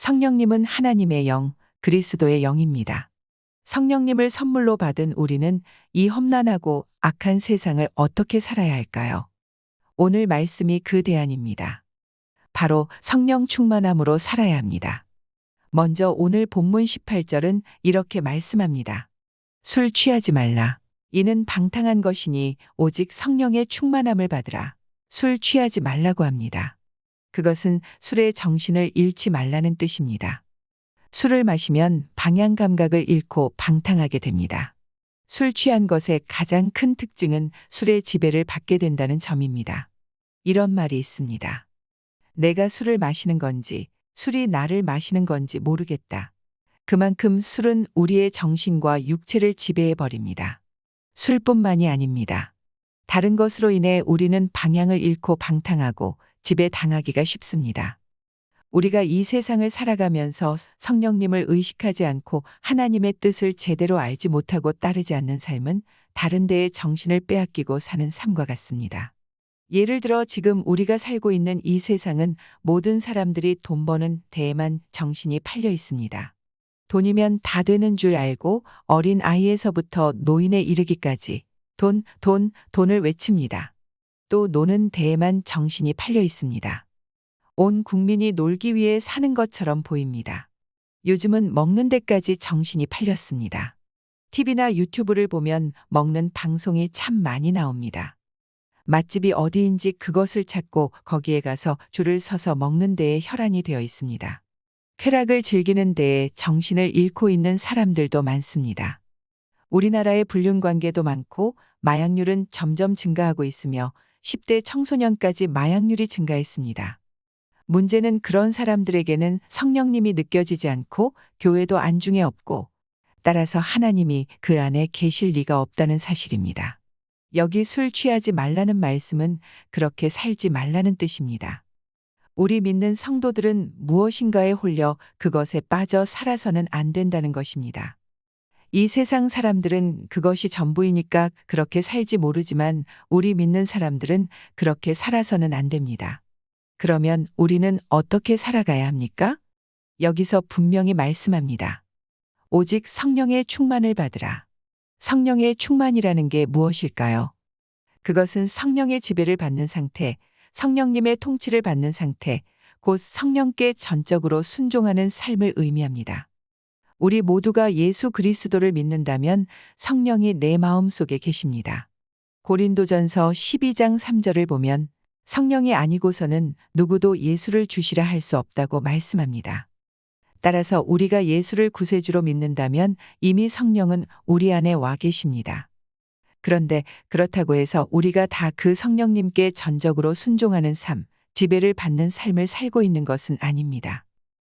성령님은 하나님의 영, 그리스도의 영입니다. 성령님을 선물로 받은 우리는 이 험난하고 악한 세상을 어떻게 살아야 할까요? 오늘 말씀이 그 대안입니다. 바로 성령 충만함으로 살아야 합니다. 먼저 오늘 본문 18절은 이렇게 말씀합니다. 술 취하지 말라. 이는 방탕한 것이니 오직 성령의 충만함을 받으라. 술 취하지 말라고 합니다. 그것은 술의 정신을 잃지 말라는 뜻입니다. 술을 마시면 방향 감각을 잃고 방탕하게 됩니다. 술 취한 것의 가장 큰 특징은 술의 지배를 받게 된다는 점입니다. 이런 말이 있습니다. 내가 술을 마시는 건지 술이 나를 마시는 건지 모르겠다. 그만큼 술은 우리의 정신과 육체를 지배해 버립니다. 술뿐만이 아닙니다. 다른 것으로 인해 우리는 방향을 잃고 방탕하고 지배당하기가 쉽습니다. 우리가 이 세상을 살아가면서 성령님을 의식하지 않고 하나님의 뜻을 제대로 알지 못하고 따르지 않는 삶은 다른 데에 정신을 빼앗기고 사는 삶과 같습니다. 예를 들어 지금 우리가 살고 있는 이 세상은 모든 사람들이 돈 버는 데에만 정신이 팔려 있습니다. 돈이면 다 되는 줄 알고 어린 아이에서부터 노인에 이르기까지 돈을 외칩니다. 또 노는 데에만 정신이 팔려 있습니다. 온 국민이 놀기 위해 사는 것처럼 보입니다. 요즘은 먹는 데까지 정신이 팔렸습니다. TV나 유튜브를 보면 먹는 방송이 참 많이 나옵니다. 맛집이 어디인지 그것을 찾고 거기에 가서 줄을 서서 먹는 데에 혈안이 되어 있습니다. 쾌락을 즐기는 데에 정신을 잃고 있는 사람들도 많습니다. 우리나라의 불륜관계도 많고 마약률은 점점 증가하고 있으며 10대 청소년까지 마약률이 증가했습니다. 문제는 그런 사람들에게는 성령님이 느껴지지 않고 교회도 안중에 없고 따라서 하나님이 그 안에 계실 리가 없다는 사실입니다. 여기 술 취하지 말라는 말씀은 그렇게 살지 말라는 뜻입니다. 우리 믿는 성도들은 무엇인가에 홀려 그것에 빠져 살아서는 안 된다는 것입니다. 이 세상 사람들은 그것이 전부이니까 그렇게 살지 모르지만 우리 믿는 사람들은 그렇게 살아서는 안 됩니다. 그러면 우리는 어떻게 살아가야 합니까? 여기서 분명히 말씀합니다. 오직 성령의 충만을 받으라. 성령의 충만이라는 게 무엇일까요? 그것은 성령의 지배를 받는 상태, 성령님의 통치를 받는 상태, 곧 성령께 전적으로 순종하는 삶을 의미합니다. 우리 모두가 예수 그리스도를 믿는다면 성령이 내 마음 속에 계십니다. 고린도전서 12장 3절을 보면 성령이 아니고서는 누구도 예수를 주시라 할 수 없다고 말씀합니다. 따라서 우리가 예수를 구세주로 믿는다면 이미 성령은 우리 안에 와 계십니다. 그런데 그렇다고 해서 우리가 다 그 성령님께 전적으로 순종하는 삶, 지배를 받는 삶을 살고 있는 것은 아닙니다.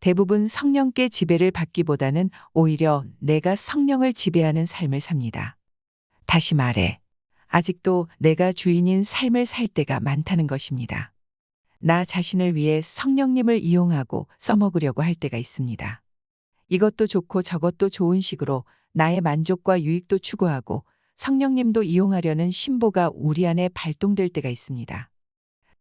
대부분 성령께 지배를 받기보다는 오히려 내가 성령을 지배하는 삶을 삽니다. 다시 말해, 아직도 내가 주인인 삶을 살 때가 많다는 것입니다. 나 자신을 위해 성령님을 이용하고 써먹으려고 할 때가 있습니다. 이것도 좋고 저것도 좋은 식으로 나의 만족과 유익도 추구하고 성령님도 이용하려는 심보가 우리 안에 발동될 때가 있습니다.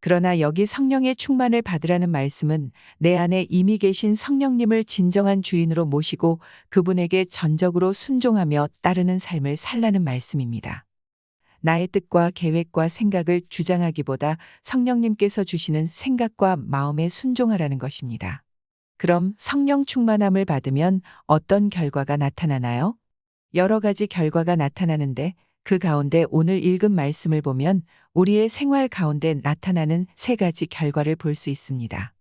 그러나 여기 성령의 충만을 받으라는 말씀은 내 안에 이미 계신 성령님을 진정한 주인으로 모시고 그분에게 전적으로 순종하며 따르는 삶을 살라는 말씀입니다. 나의 뜻과 계획과 생각을 주장하기보다 성령님께서 주시는 생각과 마음에 순종하라는 것입니다. 그럼 성령 충만함을 받으면 어떤 결과가 나타나나요? 여러 가지 결과가 나타나는데 그 가운데 오늘 읽은 말씀을 보면 우리의 생활 가운데 나타나는 세 가지 결과를 볼 수 있습니다.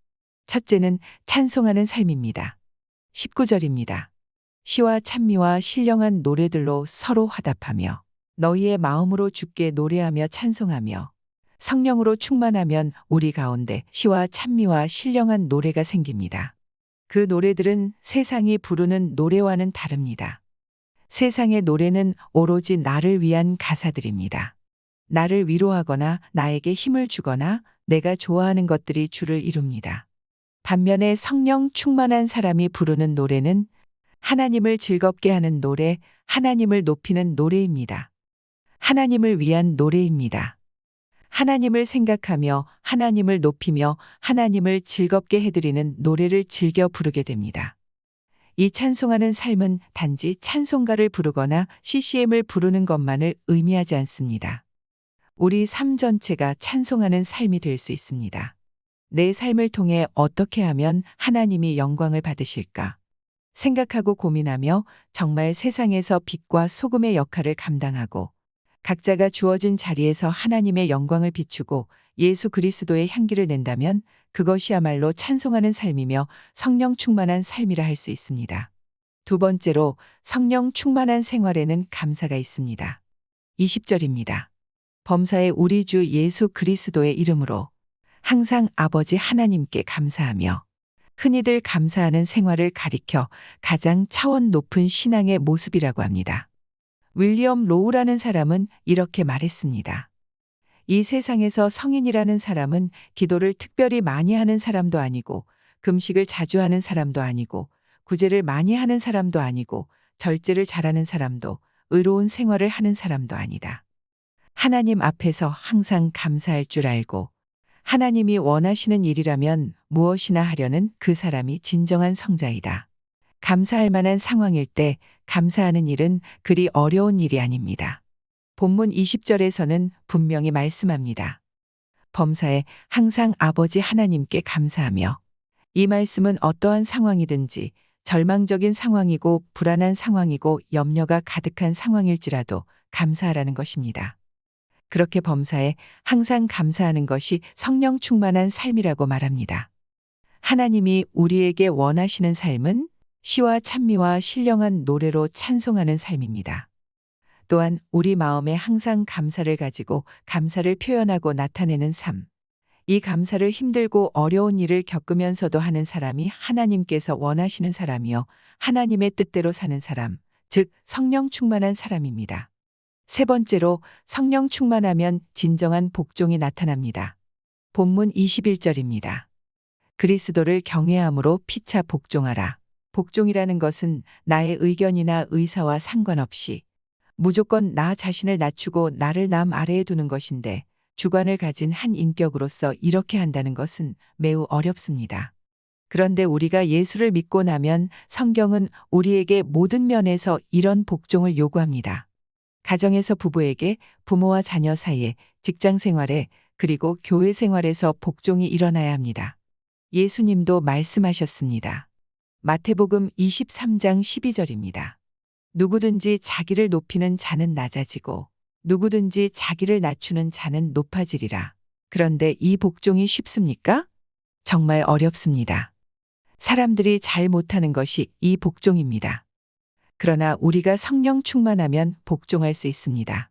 첫째는 찬송하는 삶입니다. 19절입니다. 시와 찬미와 신령한 노래들로 서로 화답하며 너희의 마음으로 주께 노래하며 찬송하며 성령으로 충만하면 우리 가운데 시와 찬미와 신령한 노래가 생깁니다. 그 노래들은 세상이 부르는 노래와는 다릅니다. 세상의 노래는 오로지 나를 위한 가사들입니다. 나를 위로하거나 나에게 힘을 주거나 내가 좋아하는 것들이 주를 이룹니다. 반면에 성령 충만한 사람이 부르는 노래는 하나님을 즐겁게 하는 노래, 하나님을 높이는 노래입니다. 하나님을 위한 노래입니다. 하나님을 생각하며 하나님을 높이며 하나님을 즐겁게 해드리는 노래를 즐겨 부르게 됩니다. 이 찬송하는 삶은 단지 찬송가를 부르거나 CCM을 부르는 것만을 의미하지 않습니다. 우리 삶 전체가 찬송하는 삶이 될 수 있습니다. 내 삶을 통해 어떻게 하면 하나님이 영광을 받으실까? 생각하고 고민하며 정말 세상에서 빛과 소금의 역할을 감당하고 각자가 주어진 자리에서 하나님의 영광을 비추고 예수 그리스도의 향기를 낸다면 그것이야말로 찬송하는 삶이며 성령 충만한 삶이라 할 수 있습니다. 두 번째로 성령 충만한 생활에는 감사가 있습니다. 20절입니다. 범사의 우리 주 예수 그리스도의 이름으로 항상 아버지 하나님께 감사하며 흔히들 감사하는 생활을 가리켜 가장 차원 높은 신앙의 모습이라고 합니다. 윌리엄 로우라는 사람은 이렇게 말했습니다. 이 세상에서 성인이라는 사람은 기도를 특별히 많이 하는 사람도 아니고 금식을 자주 하는 사람도 아니고 구제를 많이 하는 사람도 아니고 절제를 잘하는 사람도 의로운 생활을 하는 사람도 아니다. 하나님 앞에서 항상 감사할 줄 알고 하나님이 원하시는 일이라면 무엇이나 하려는 그 사람이 진정한 성자이다. 감사할 만한 상황일 때 감사하는 일은 그리 어려운 일이 아닙니다. 본문 20절에서는 분명히 말씀합니다. 범사에 항상 아버지 하나님께 감사하며 이 말씀은 어떠한 상황이든지 절망적인 상황이고 불안한 상황이고 염려가 가득한 상황일지라도 감사하라는 것입니다. 그렇게 범사에 항상 감사하는 것이 성령 충만한 삶이라고 말합니다. 하나님이 우리에게 원하시는 삶은 시와 찬미와 신령한 노래로 찬송하는 삶입니다. 또한 우리 마음에 항상 감사를 가지고 감사를 표현하고 나타내는 삶. 이 감사를 힘들고 어려운 일을 겪으면서도 하는 사람이 하나님께서 원하시는 사람이요 하나님의 뜻대로 사는 사람, 즉 성령 충만한 사람입니다. 세 번째로 성령 충만하면 진정한 복종이 나타납니다. 본문 21절입니다. 그리스도를 경외함으로 피차 복종하라. 복종이라는 것은 나의 의견이나 의사와 상관없이 무조건 나 자신을 낮추고 나를 남 아래에 두는 것인데 주관을 가진 한 인격으로서 이렇게 한다는 것은 매우 어렵습니다. 그런데 우리가 예수를 믿고 나면 성경은 우리에게 모든 면에서 이런 복종을 요구합니다. 가정에서 부부에게, 부모와 자녀 사이에, 직장 생활에, 그리고 교회 생활에서 복종이 일어나야 합니다. 예수님도 말씀하셨습니다. 마태복음 23장 12절입니다. 누구든지 자기를 높이는 자는 낮아지고 누구든지 자기를 낮추는 자는 높아지리라. 그런데 이 복종이 쉽습니까? 정말 어렵습니다. 사람들이 잘 못하는 것이 이 복종입니다. 그러나 우리가 성령 충만하면 복종할 수 있습니다.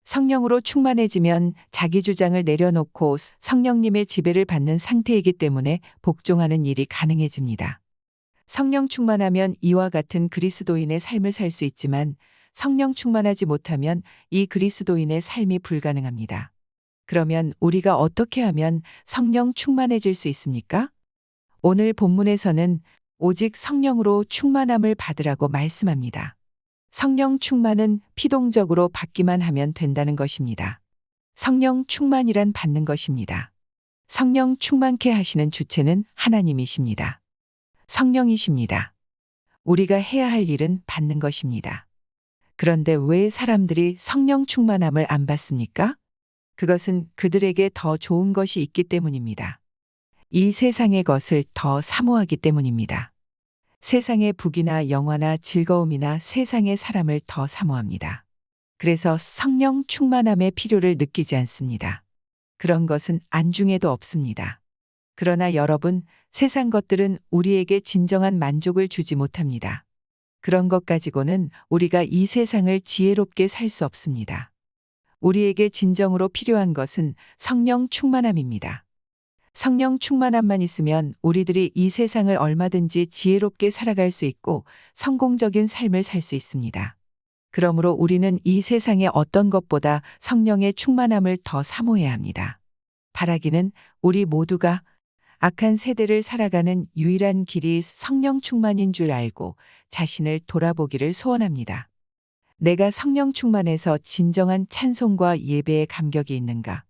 성령으로 충만해지면 자기 주장을 내려놓고 성령님의 지배를 받는 상태이기 때문에 복종하는 일이 가능해집니다. 성령 충만하면 이와 같은 그리스도인의 삶을 살 수 있지만 성령 충만하지 못하면 이 그리스도인의 삶이 불가능합니다. 그러면 우리가 어떻게 하면 성령 충만해질 수 있습니까? 오늘 본문에서는 오직 성령으로 충만함을 받으라고 말씀합니다. 성령 충만은 피동적으로 받기만 하면 된다는 것입니다. 성령 충만이란 받는 것입니다. 성령 충만케 하시는 주체는 하나님이십니다. 성령이십니다. 우리가 해야 할 일은 받는 것입니다. 그런데 왜 사람들이 성령 충만함을 안 받습니까? 그것은 그들에게 더 좋은 것이 있기 때문입니다. 이 세상의 것을 더 사모하기 때문입니다. 세상의 북이나 영화나 즐거움이나 세상의 사람을 더 사모합니다. 그래서 성령 충만함의 필요를 느끼지 않습니다. 그런 것은 안중에도 없습니다. 그러나 여러분, 세상 것들은 우리에게 진정한 만족을 주지 못합니다. 그런 것 가지고는 우리가 이 세상을 지혜롭게 살 수 없습니다. 우리에게 진정으로 필요한 것은 성령 충만함입니다. 성령 충만함만 있으면 우리들이 이 세상을 얼마든지 지혜롭게 살아갈 수 있고 성공적인 삶을 살 수 있습니다. 그러므로 우리는 이 세상의 어떤 것보다 성령의 충만함을 더 사모해야 합니다. 바라기는 우리 모두가 악한 세대를 살아가는 유일한 길이 성령 충만인 줄 알고 자신을 돌아보기를 소원합니다. 내가 성령 충만해서 진정한 찬송과 예배에 감격이 있는가?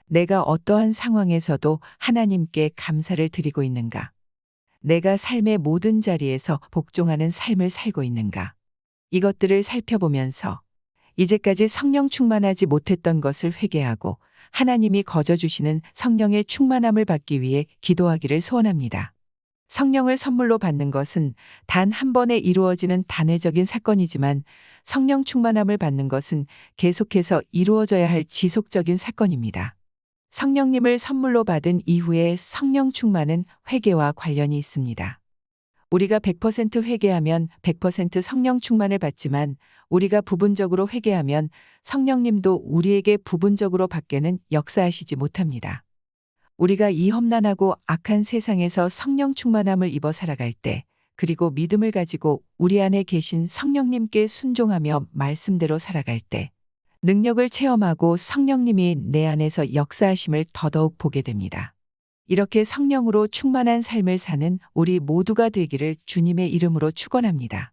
내가 어떠한 상황에서도 하나님께 감사를 드리고 있는가? 내가 삶의 모든 자리에서 복종하는 삶을 살고 있는가? 이것들을 살펴보면서 이제까지 성령 충만하지 못했던 것을 회개하고 하나님이 거저주시는 성령의 충만함을 받기 위해 기도하기를 소원합니다. 성령을 선물로 받는 것은 단 한 번에 이루어지는 단회적인 사건이지만 성령 충만함을 받는 것은 계속해서 이루어져야 할 지속적인 사건입니다. 성령님을 선물로 받은 이후에 성령 충만은 회개와 관련이 있습니다. 우리가 100% 회개하면 100% 성령 충만을 받지만 우리가 부분적으로 회개하면 성령님도 우리에게 부분적으로 받게는 역사하시지 못합니다. 우리가 이 험난하고 악한 세상에서 성령 충만함을 입어 살아갈 때, 그리고 믿음을 가지고 우리 안에 계신 성령님께 순종하며 말씀대로 살아갈 때, 능력을 체험하고 성령님이 내 안에서 역사하심을 더더욱 보게 됩니다. 이렇게 성령으로 충만한 삶을 사는 우리 모두가 되기를 주님의 이름으로 축원합니다.